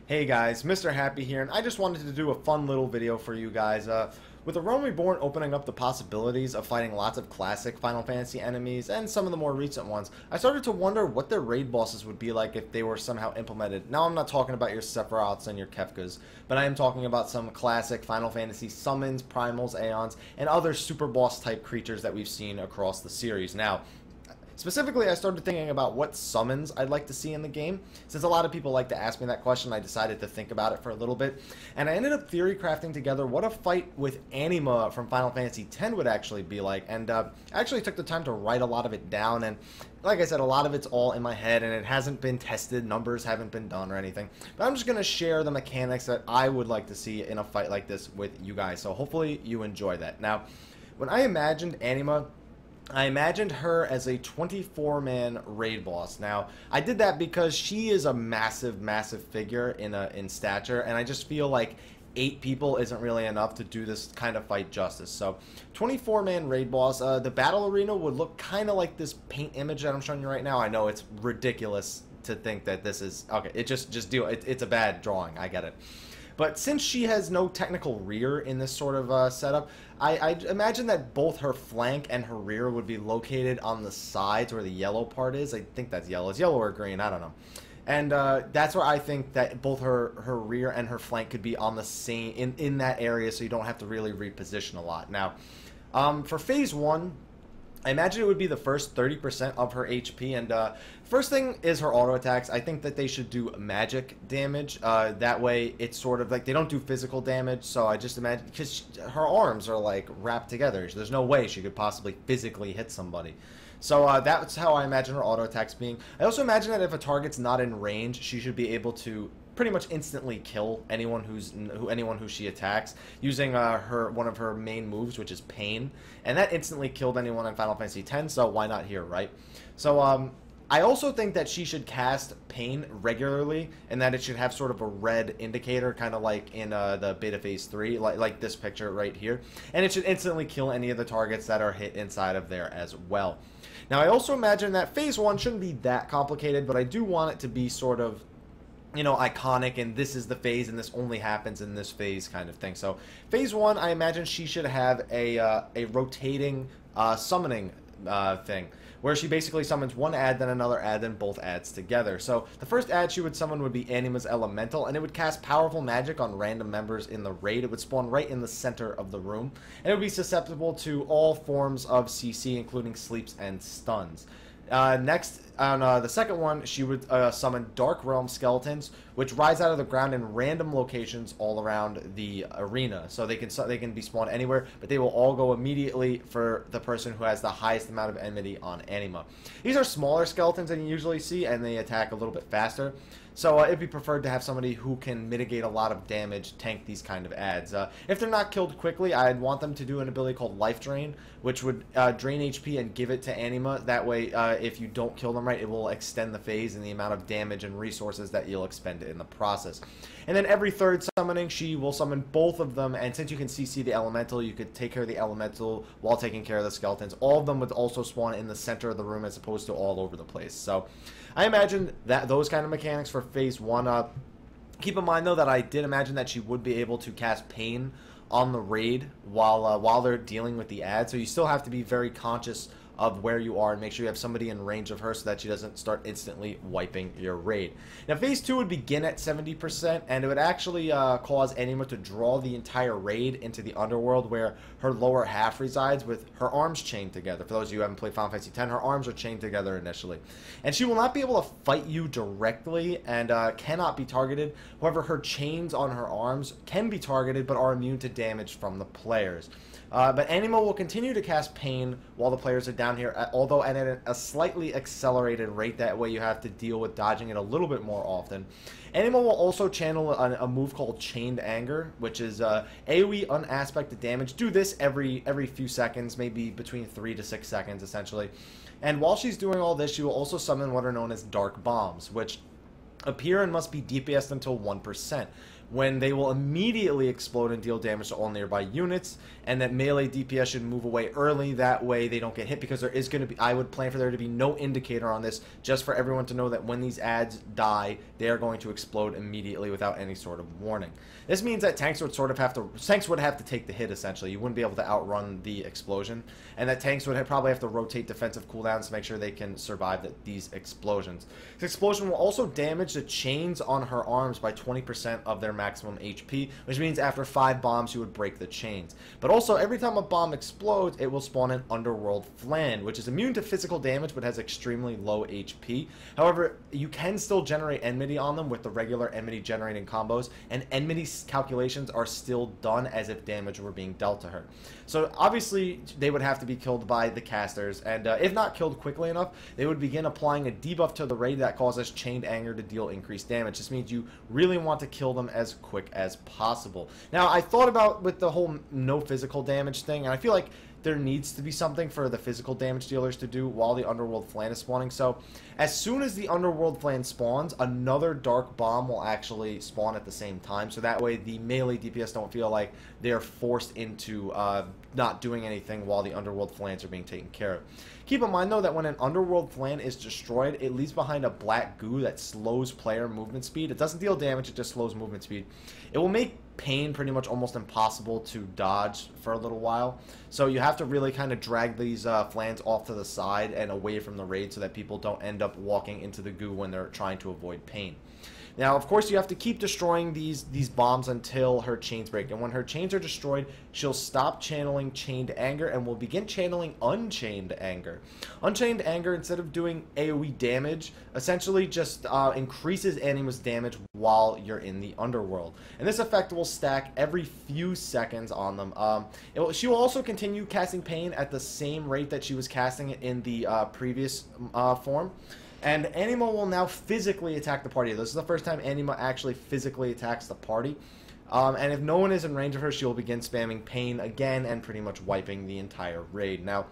Hey guys, Mr. Happy here, and I just wanted to do a fun little video for you guys. With A Realm Reborn opening up the possibilities of fighting lots of classic Final Fantasy enemies and some of the more recent ones, I started to wonder what their raid bosses would be like if they were somehow implemented. Now I'm not talking about your Sephiroths and your Kefkas, but I am talking about some classic Final Fantasy summons, primals, aeons, and other super boss type creatures that we've seen across the series. Now, specifically, I started thinking about what summons I'd like to see in the game. Since a lot of people like to ask me that question, I decided to think about it for a little bit. And I ended up theory crafting together what a fight with Anima from Final Fantasy X would actually be like. And I actually took the time to write a lot of it down. And like I said, a lot of it's all in my head and it hasn't been tested. Numbers haven't been done or anything. But I'm just going to share the mechanics that I would like to see in a fight like this with you guys. So hopefully you enjoy that. Now, when I imagined Anima, I imagined her as a 24-man raid boss. Now, I did that because she is a massive, massive figure in stature, and I just feel like 8 people isn't really enough to do this kind of fight justice. So, 24-man raid boss. The battle arena would look kind of like this paint image that I'm showing you right now. I know it's ridiculous to think that this is... Okay, it's a bad drawing. I get it. But since she has no technical rear in this sort of setup, I imagine that both her flank and her rear would be located on the sides where the yellow part is. I think that's yellow. It's yellow or green. I don't know. And that's where I think that both her rear and her flank could be on the same in that area, so you don't have to really reposition a lot. Now, for Phase 1, I imagine it would be the first 30% of her HP, and first thing is her auto attacks. I think that they should do magic damage. That way, it's sort of like they don't do physical damage. So I just imagine, because her arms are like wrapped together, there's no way she could possibly physically hit somebody. So that's how I imagine her auto attacks being. I also imagine that if a target's not in range, she should be able to pretty much instantly kill anyone who she attacks using one of her main moves, which is Pain, and that instantly killed anyone in Final Fantasy X. So why not here, right? So I also think that she should cast Pain regularly, and that it should have sort of a red indicator, kind of like in the Beta Phase 3, like this picture right here, and it should instantly kill any of the targets that are hit inside of there as well. Now, I also imagine that Phase 1 shouldn't be that complicated, but I do want it to be sort of, you know, iconic, and this is the phase, and this only happens in this phase kind of thing. So, Phase 1, I imagine she should have a rotating summoning thing, where she basically summons one ad, then another ad, then both ads together. So, the first ad she would summon would be Anima's Elemental, and it would cast powerful magic on random members in the raid. It would spawn right in the center of the room, and it would be susceptible to all forms of CC, including sleeps and stuns. Next, on the second one, she would summon Dark Realm Skeletons, which rise out of the ground in random locations all around the arena. So they can be spawned anywhere, but they will all go immediately for the person who has the highest amount of enmity on Anima. These are smaller skeletons than you usually see, and they attack a little bit faster. So it'd be preferred to have somebody who can mitigate a lot of damage, tank these kind of ads. If they're not killed quickly, I'd want them to do an ability called Life Drain, which would drain HP and give it to Anima. That way, if you don't kill them right, it will extend the phase and the amount of damage and resources that you'll expend in the process. And then every third summoning, she will summon both of them, and since you can CC the Elemental, you could take care of the Elemental while taking care of the Skeletons. All of them would also spawn in the center of the room as opposed to all over the place. So I imagine that those kind of mechanics for Phase 1. Keep in mind, though, that I did imagine that she would be able to cast Pain on the raid while they're dealing with the ad. So you still have to be very conscious of where you are and make sure you have somebody in range of her so that she doesn't start instantly wiping your raid. Now, Phase 2 would begin at 70%, and it would actually cause Anima to draw the entire raid into the Underworld, where her lower half resides, with her arms chained together. For those of you who haven't played Final Fantasy X, her arms are chained together initially. And she will not be able to fight you directly and cannot be targeted. However, her chains on her arms can be targeted but are immune to damage from the players. But Anima will continue to cast Pain while the players are down here, although at a slightly accelerated rate. That way you have to deal with dodging it a little bit more often. Anima will also channel a move called Chained Anger, which is AoE unaspected damage. Do this every few seconds, maybe between 3 to 6 seconds, essentially. And while she's doing all this, she will also summon what are known as Dark Bombs, which appear and must be DPS'd until 1%. when they will immediately explode and deal damage to all nearby units, and that melee DPS should move away early, that way they don't get hit, because there is going to be, I would plan for there to be no indicator on this, just for everyone to know that when these adds die, they are going to explode immediately without any sort of warning. This means that tanks would have to take the hit, essentially. You wouldn't be able to outrun the explosion, and that tanks would probably have to rotate defensive cooldowns to make sure they can survive these explosions. This explosion will also damage the chains on her arms by 20% of their maximum HP, which means after 5 bombs you would break the chains. But also, every time a bomb explodes, it will spawn an Underworld Flan, which is immune to physical damage but has extremely low HP. However, you can still generate enmity on them with the regular enmity generating combos, and enmity calculations are still done as if damage were being dealt to her. So obviously they would have to be killed by the casters, and if not killed quickly enough, they would begin applying a debuff to the raid that causes Chained Anger to deal increased damage. This means you really want to kill them as quick as possible. Now, I thought about with the whole no physical damage thing, and I feel like there needs to be something for the physical damage dealers to do while the Underworld Flan is spawning. So as soon as the Underworld Flan spawns, another Dark Bomb will actually spawn at the same time. So that way the melee DPS don't feel like they're forced into not doing anything while the Underworld Flans are being taken care of. Keep in mind, though, that when an Underworld Flan is destroyed, it leaves behind a black goo that slows player movement speed. It doesn't deal damage, it just slows movement speed. It will make Pain pretty much almost impossible to dodge for a little while. So you have to really kind of drag these Flans off to the side and away from the raid so that people don't end up walking into the goo when they're trying to avoid Pain. Now, of course, you have to keep destroying these bombs until her chains break. And when her chains are destroyed, she'll stop channeling Chained Anger and will begin channeling Unchained Anger. Unchained Anger, instead of doing AoE damage, essentially just increases Anima's damage while you're in the Underworld. And this effect will stack every few seconds on them. She will also continue casting Pain at the same rate that she was casting it in the previous form. And Anima will now physically attack the party. This is the first time Anima actually physically attacks the party. And if no one is in range of her, she will begin spamming Pain again and pretty much wiping the entire raid. Now,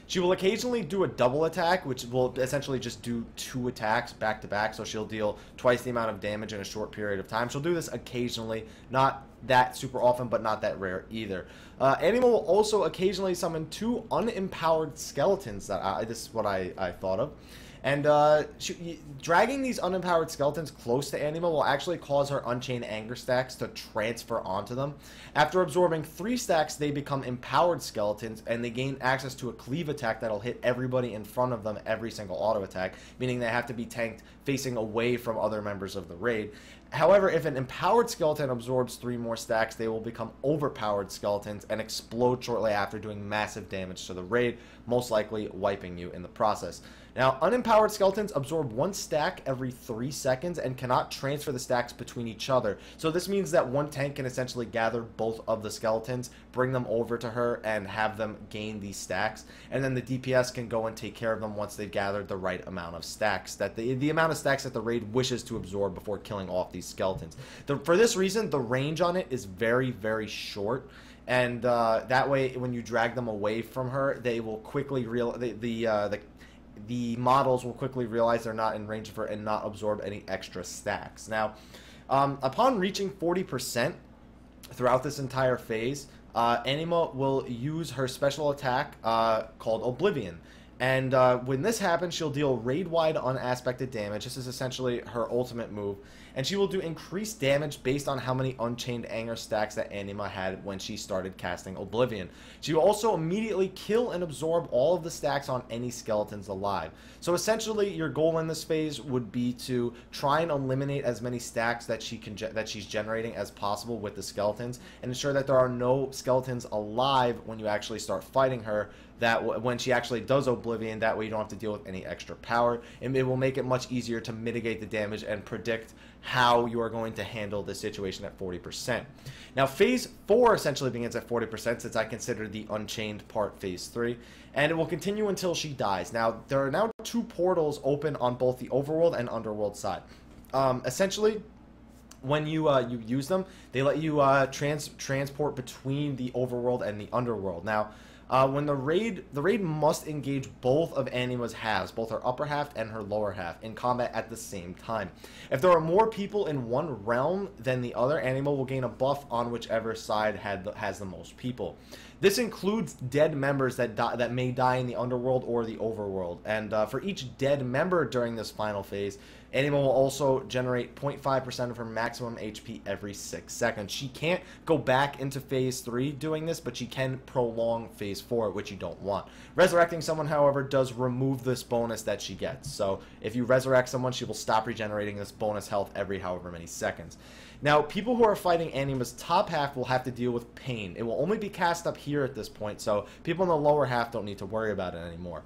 she will occasionally do a double attack, which will essentially just do 2 attacks back to back. So she'll deal twice the amount of damage in a short period of time. She'll do this occasionally, not that super often, but not that rare either. Anima will also occasionally summon 2 unempowered skeletons. This is what I thought of. And dragging these unempowered skeletons close to Anima will actually cause her Unchained Anger stacks to transfer onto them. After absorbing 3 stacks, they become empowered skeletons, and they gain access to a cleave attack that'll hit everybody in front of them every single auto attack, meaning they have to be tanked facing away from other members of the raid. However, if an empowered skeleton absorbs 3 more stacks, they will become overpowered skeletons and explode shortly after, doing massive damage to the raid, most likely wiping you in the process. Now, unempowered skeletons absorb 1 stack every 3 seconds and cannot transfer the stacks between each other. So this means that one tank can essentially gather both of the skeletons, bring them over to her, and have them gain these stacks. And then the DPS can go and take care of them once they've gathered the right amount of stacks, that the amount of stacks that the raid wishes to absorb before killing off these skeletons. For this reason, the range on it is very, very short. And that way, when you drag them away from her, they will quickly the models will quickly realize they're not in range of her and not absorb any extra stacks. Now, upon reaching 40% throughout this entire phase, Anima will use her special attack called Oblivion. And when this happens, she'll deal raid-wide unaspected damage. This is essentially her ultimate move. And she will do increased damage based on how many Unchained Anger stacks that Anima had when she started casting Oblivion. She will also immediately kill and absorb all of the stacks on any skeletons alive. So essentially, your goal in this phase would be to try and eliminate as many stacks that she's generating as possible with the skeletons, and ensure that there are no skeletons alive when you actually start fighting her. That when she actually does Oblivion, that way you don't have to deal with any extra power, and it will make it much easier to mitigate the damage and predict how you are going to handle the situation at 40%. Now, Phase 4 essentially begins at 40%, since I consider the Unchained part Phase 3, and it will continue until she dies. Now, there are now 2 portals open on both the Overworld and Underworld side. Essentially, when you use them, they let you transport between the Overworld and the Underworld. Now, When the raid must engage both of Anima's halves, both her upper half and her lower half, in combat at the same time. If there are more people in one realm than the other, Anima will gain a buff on whichever side has the most people. This includes dead members that may die in the Underworld or the Overworld. And for each dead member during this final phase, Anima will also generate 0.5% of her maximum HP every 6 seconds. She can't go back into Phase 3 doing this, but she can prolong Phase 4, which you don't want. Resurrecting someone, however, does remove this bonus that she gets. So if you resurrect someone, she will stop regenerating this bonus health every however many seconds. Now, people who are fighting Anima's top half will have to deal with pain. It will only be cast up here at this point, so people in the lower half don't need to worry about it anymore.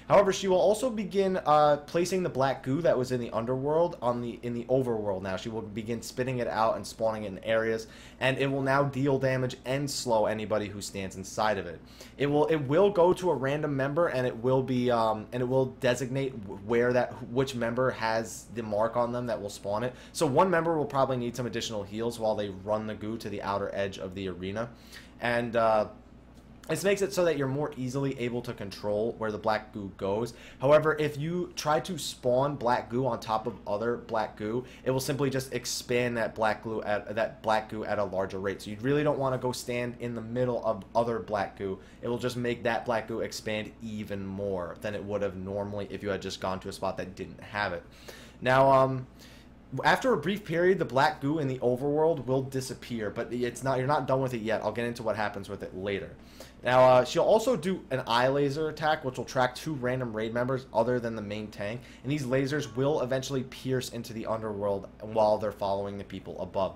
However, she will also begin placing the black goo that was in the Underworld in the Overworld now. She will begin spitting it out and spawning it in areas, and it will now deal damage and slow anybody who stands inside of it. It will go to a random member, and it will designate which member has the mark on them that will spawn it. So one member will probably need some additional heals while they run the goo to the outer edge of the arena, and this makes it so that you're more easily able to control where the black goo goes. However, if you try to spawn black goo on top of other black goo, it will simply just expand that black goo at a larger rate. So you really don't want to go stand in the middle of other black goo. It will just make that black goo expand even more than it would have normally if you had just gone to a spot that didn't have it. Now, after a brief period, the black goo in the Overworld will disappear, but you're not done with it yet. I'll get into what happens with it later. Now, she'll also do an eye laser attack, which will track 2 random raid members other than the main tank, and these lasers will eventually pierce into the Underworld while they're following the people above.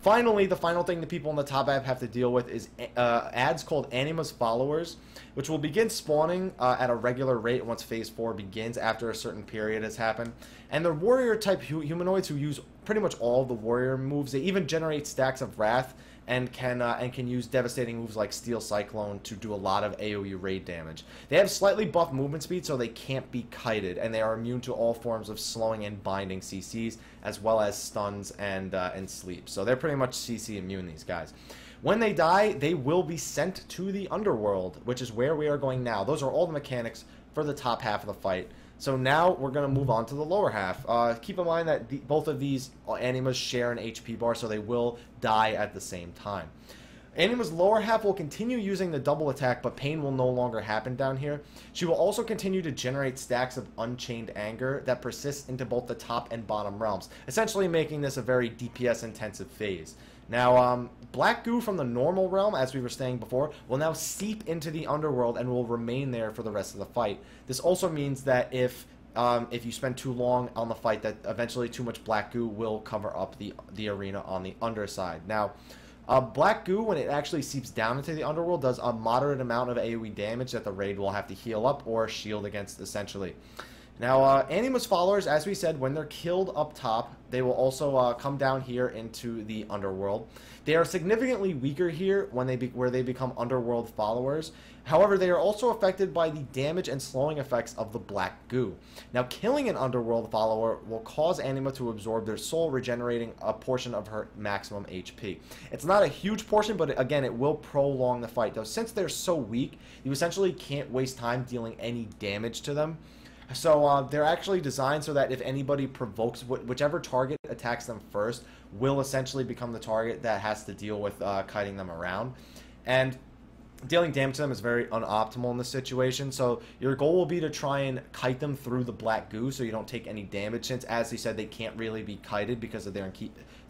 Finally, the final thing the people in the top half have to deal with is ads called Anima's Followers, which will begin spawning at a regular rate once Phase 4 begins after a certain period has happened. And the warrior-type humanoids who use pretty much all of the warrior moves, they even generate stacks of Wrath, and can use devastating moves like Steel Cyclone to do a lot of AoE raid damage. They have slightly buffed movement speed, so they can't be kited, and they are immune to all forms of slowing and binding CCs, as well as stuns and sleep. So they're pretty much CC immune, these guys. When they die, they will be sent to the Underworld, which is where we are going now. Those are all the mechanics for the top half of the fight. So now we're going to move on to the lower half. Keep in mind that both of these Animas share an HP bar, so they will die at the same time. Anima's lower half will continue using the double attack, but pain will no longer happen down here. She will also continue to generate stacks of Unchained Anger that persist into both the top and bottom realms, essentially making this a very DPS-intensive phase. Now, black goo from the normal realm, as we were saying before, will now seep into the Underworld and will remain there for the rest of the fight. This also means that if you spend too long on the fight, that eventually too much black goo will cover up the arena on the underside. Now, black goo, when it actually seeps down into the Underworld, does a moderate amount of AoE damage that the raid will have to heal up or shield against, essentially. Now, Anima's followers, as we said, when they're killed up top, they will also come down here into the Underworld. They are significantly weaker here where they become Underworld followers. However, they are also affected by the damage and slowing effects of the black goo. Now, killing an Underworld follower will cause Anima to absorb their soul, regenerating a portion of her maximum HP. It's not a huge portion, but again, it will prolong the fight. Though, since they're so weak, you essentially can't waste time dealing any damage to them. So they're actually designed so that if anybody provokes, whichever target attacks them first will essentially become the target that has to deal with kiting them around. And dealing damage to them is very unoptimal in this situation, so your goal will be to try and kite them through the black goo so you don't take any damage, since, as he said, they can't really be kited because of their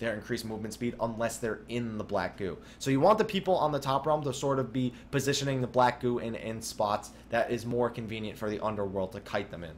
increased movement speed unless they're in the black goo. So you want the people on the top realm to sort of be positioning the black goo in spots that is more convenient for the Underworld to kite them in.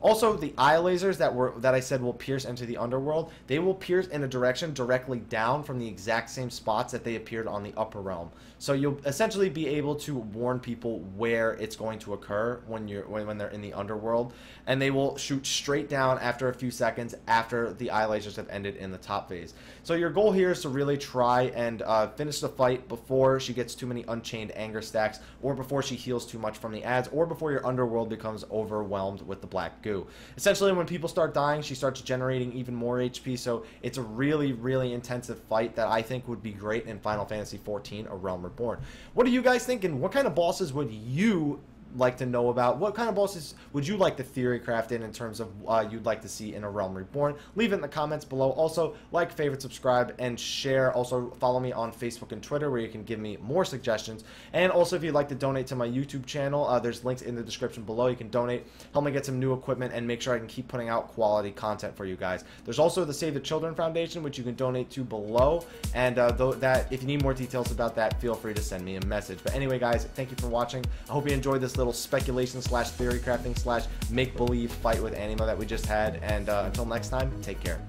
Also, the eye lasers that I said will pierce into the Underworld, they will pierce in a direction directly down from the exact same spots that they appeared on the upper realm. So you'll essentially be able to warn people where it's going to occur when they're in the Underworld, and they will shoot straight down after a few seconds after the eye lasers have ended in the top phase. So your goal here is to really try and finish the fight before she gets too many Unchained Anger stacks, or before she heals too much from the ads, or before your Underworld becomes overwhelmed with the black goo. Essentially, when people start dying, she starts generating even more HP, so it's a really, really intensive fight that I think would be great in Final Fantasy XIV, A Realm Reborn. What do you guys think, and what kind of bosses would you like to know about? What kind of bosses would you like to theory craft in terms of you'd like to see in A Realm Reborn? Leave it in the comments below. Also, like, favorite, subscribe, and share. Also, follow me on Facebook and Twitter where you can give me more suggestions. And also, if you'd like to donate to my YouTube channel, there's links in the description below. You can donate, help me get some new equipment, and make sure I can keep putting out quality content for you guys. There's also the Save the Children Foundation, which you can donate to below. And if you need more details about that, feel free to send me a message. But anyway, guys, thank you for watching. I hope you enjoyed this little speculation slash theory crafting slash make-believe fight with Anima that we just had, and until next time, take care.